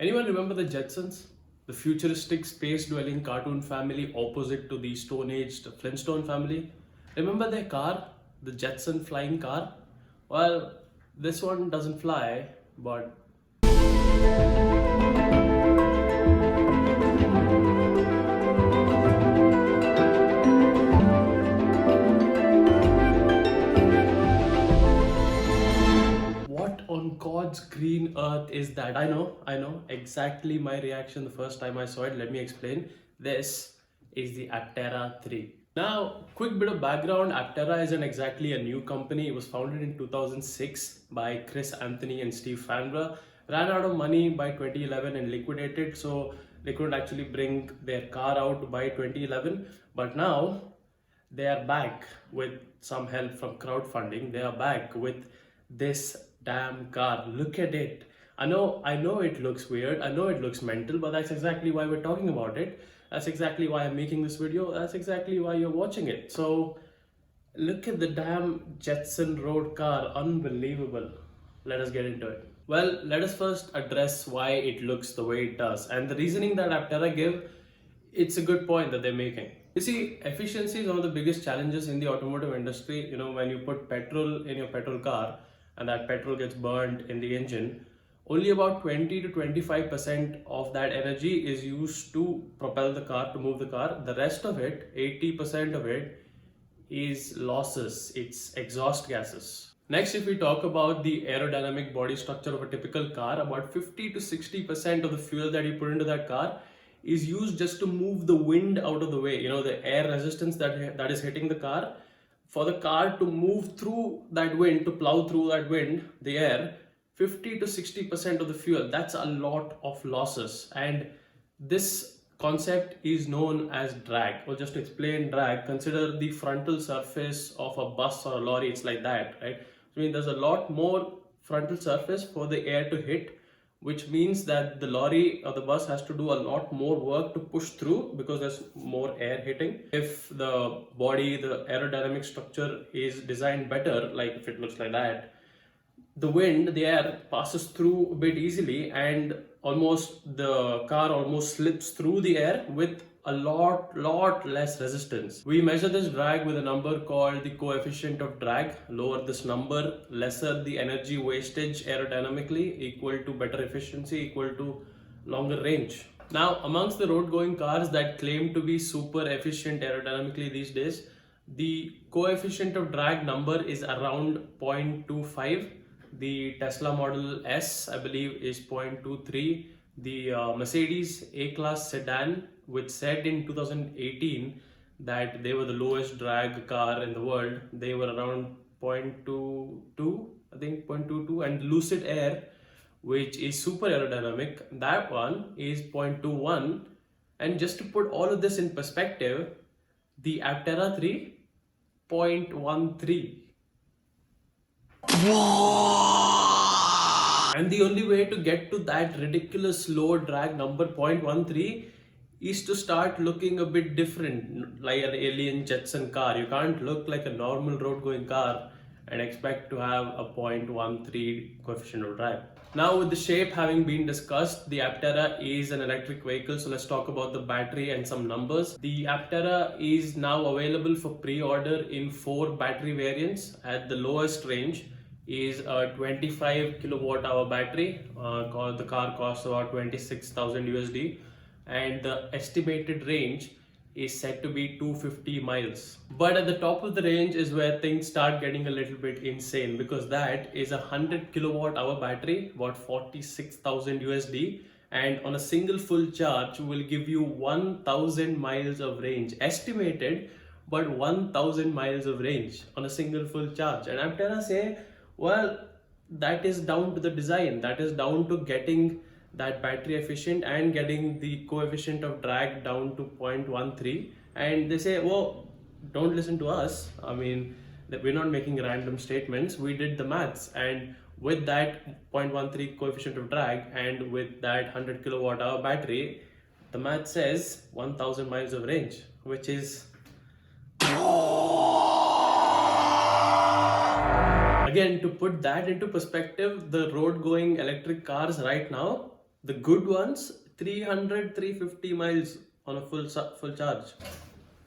Anyone remember the Jetsons? The futuristic space-dwelling cartoon family opposite to the Stone Age Flintstone family? Remember their car? The Jetson flying car? Well, this one doesn't fly, but what on God's green earth is that? I know, exactly my reaction the first time I saw it. Let me explain. This is the Aptera 3. Now, quick bit of background. Aptera isn't exactly a new company. It was founded in 2006 by Chris Anthony and Steve Fandra. Ran out of money by 2011 and liquidated, so they couldn't actually bring their car out by 2011. But now they are back with some help from crowdfunding. They are back with this damn car. Look at it. I know it looks weird. I know it looks mental, but that's exactly why we're talking about it. That's exactly why I'm making this video. That's exactly why you're watching it. So look at the damn Jetson road car. Unbelievable. Let us get into it. Well, let us first address why it looks the way it does. And the reasoning that Aptera give, it's a good point that they're making. You see, efficiency is one of the biggest challenges in the automotive industry. You know, when you put petrol in your petrol car and that petrol gets burned in the engine, only about 20 to 25% of that energy is used to propel the car, to move the car. The rest of it, 80% of it, is losses. It's exhaust gases. Next, if we talk about the aerodynamic body structure of a typical car, about 50 to 60% of the fuel that you put into that car is used just to move the wind out of the way. You know, the air resistance that is hitting the car. For the car to move through that wind, to plow through that wind, the air, 50 to 60% of the fuel, that's a lot of losses. And this concept is known as drag. Well, just to explain drag, consider the frontal surface of a bus or a lorry. It's like that, right? I mean, there's a lot more frontal surface for the air to hit, which means that the lorry or the bus has to do a lot more work to push through because there's more air hitting. If the body, the aerodynamic structure is designed better, like if it looks like that, the wind, the air passes through a bit easily and the car almost slips through the air with a lot less resistance. We measure this drag with a number called the coefficient of drag. Lower this number, lesser the energy wastage aerodynamically, equal to better efficiency, equal to longer range. Now, amongst the road going cars that claim to be super efficient aerodynamically these days, the coefficient of drag number is around 0.25. The Tesla Model S, I believe, is 0.23. The Mercedes A-Class sedan, which said in 2018 that they were the lowest drag car in the world, they were around 0.22, I think 0.22. And Lucid Air, which is super aerodynamic, that one is 0.21. And just to put all of this in perspective, the Aptera 3, 0.13. And the only way to get to that ridiculous low drag number 0.13 is to start looking a bit different, like an alien Jetson car. You can't look like a normal road going car and expect to have a 0.13 coefficient of drag. Now, with the shape having been discussed, the Aptera is an electric vehicle, so let's talk about the battery and some numbers. The Aptera is now available for pre-order in 4 battery variants. At the lowest range is a 25 kilowatt hour battery. The car costs about 26,000 USD, and the estimated range is said to be 250 miles. But at the top of the range is where things start getting a little bit insane, because that is a 100 kilowatt hour battery, about 46,000 USD, and on a single full charge will give you 1,000 miles of range. Estimated, but 1,000 miles of range on a single full charge. And Aptera say, well, that is down to the design, that is down to getting that battery efficient and getting the coefficient of drag down to 0.13. And they say, well, don't listen to us. I mean, that we're not making random statements. We did the maths, and with that 0.13 coefficient of drag and with that 100 kilowatt hour battery, the math says 1,000 miles of range, which is again, to put that into perspective, the road going electric cars right now, The good ones, 300, 350 miles on a full charge.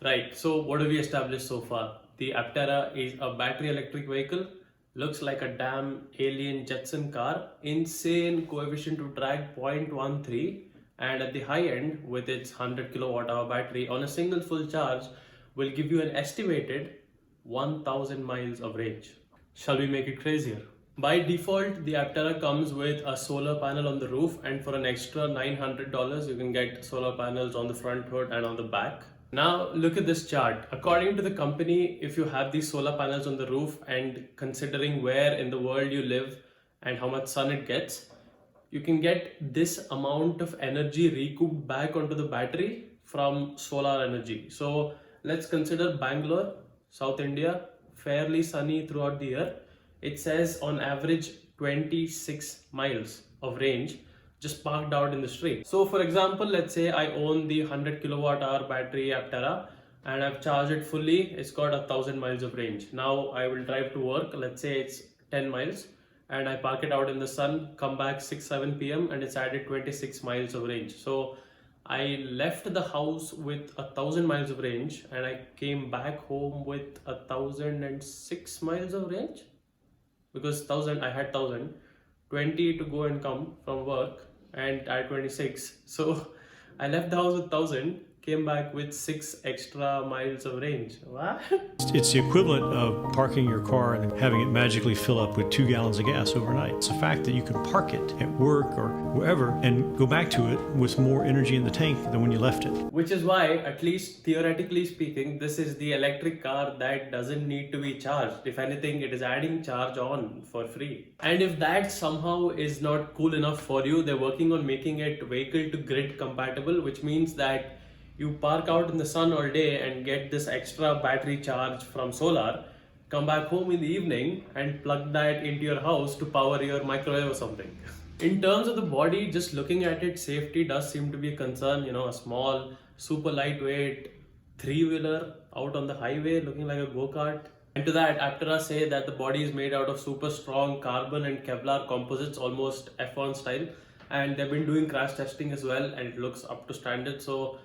Right, so what have we established so far? The Aptera is a battery electric vehicle, looks like a damn alien Jetson car, insane coefficient to drag 0.13, and at the high end, with its 100 kilowatt hour battery on a single full charge, will give you an estimated 1000 miles of range. Shall we make it crazier? By default, the Aptera comes with a solar panel on the roof, and for an extra $900, you can get solar panels on the front hood and on the back. Now look at this chart. According to the company, if you have these solar panels on the roof and considering where in the world you live and how much sun it gets, you can get this amount of energy recouped back onto the battery from solar energy. So let's consider Bangalore, South India, fairly sunny throughout the year. It says on average 26 miles of range just parked out in the street. So for example, let's say I own the 100 kilowatt hour battery Aptera and I've charged it fully. It's got 1000 miles of range. Now I will drive to work. Let's say it's 10 miles and I park it out in the sun, come back 6-7 p.m. and it's added 26 miles of range. So I left the house with 1000 miles of range and I came back home with 1006 miles of range, because 1000 I had 1020 to go and come from work and I had 26. So I left the house with 1000, came back with 6 extra miles of range. What? It's the equivalent of parking your car and having it magically fill up with 2 gallons of gas overnight. It's the fact that you can park it at work or wherever and go back to it with more energy in the tank than when you left it. Which is why, at least theoretically speaking, this is the electric car that doesn't need to be charged. If anything, it is adding charge on for free. And if that somehow is not cool enough for you, they're working on making it vehicle to grid compatible, which means that you park out in the sun all day and get this extra battery charge from solar, come back home in the evening and plug that into your house to power your microwave or something. In terms of the body, just looking at it, safety does seem to be a concern. You know, a small, super lightweight 3-wheeler out on the highway looking like a go-kart. And to that, Aptera say that the body is made out of super strong carbon and Kevlar composites, almost F1 style. And they've been doing crash testing as well and it looks up to standard. So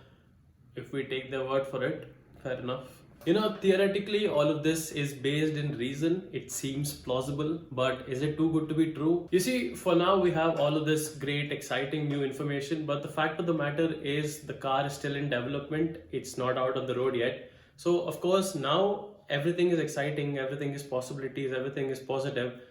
if we take their word for it, fair enough. You know, theoretically, all of this is based in reason. It seems plausible, but is it too good to be true? You see, for now, we have all of this great, exciting new information, but the fact of the matter is the car is still in development. It's not out on the road yet. So, of course, now everything is exciting, everything is possibilities, everything is positive,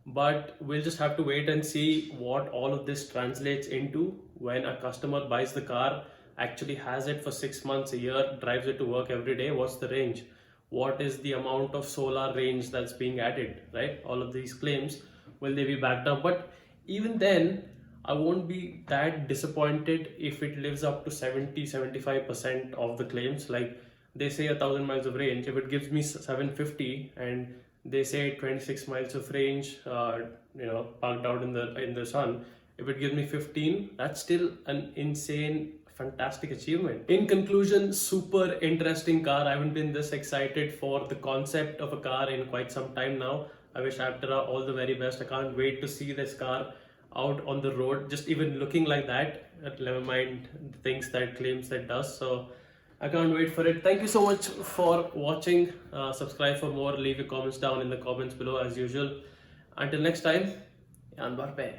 but we'll just have to wait and see what all of this translates into when a customer buys the car, actually has it for 6 months, a year, drives it to work every day. What's the range? What is the amount of solar range that's being added, right? All of these claims, will they be backed up? But even then, I won't be that disappointed if it lives up to 70-75% of the claims. Like they say 1000 miles of range, if it gives me 750 and they say 26 miles of range, parked out in the sun, if it gives me 15, that's still an insane, fantastic achievement. In conclusion, super interesting car. I haven't been this excited for the concept of a car in quite some time now. I wish Aptera all the very best. I can't wait to see this car out on the road, just even looking like that, never mind the things that claims that does. So I can't wait for it. Thank you so much for watching. Subscribe for more. Leave your comments down in the comments below as usual. Until next time, Yan Barpe.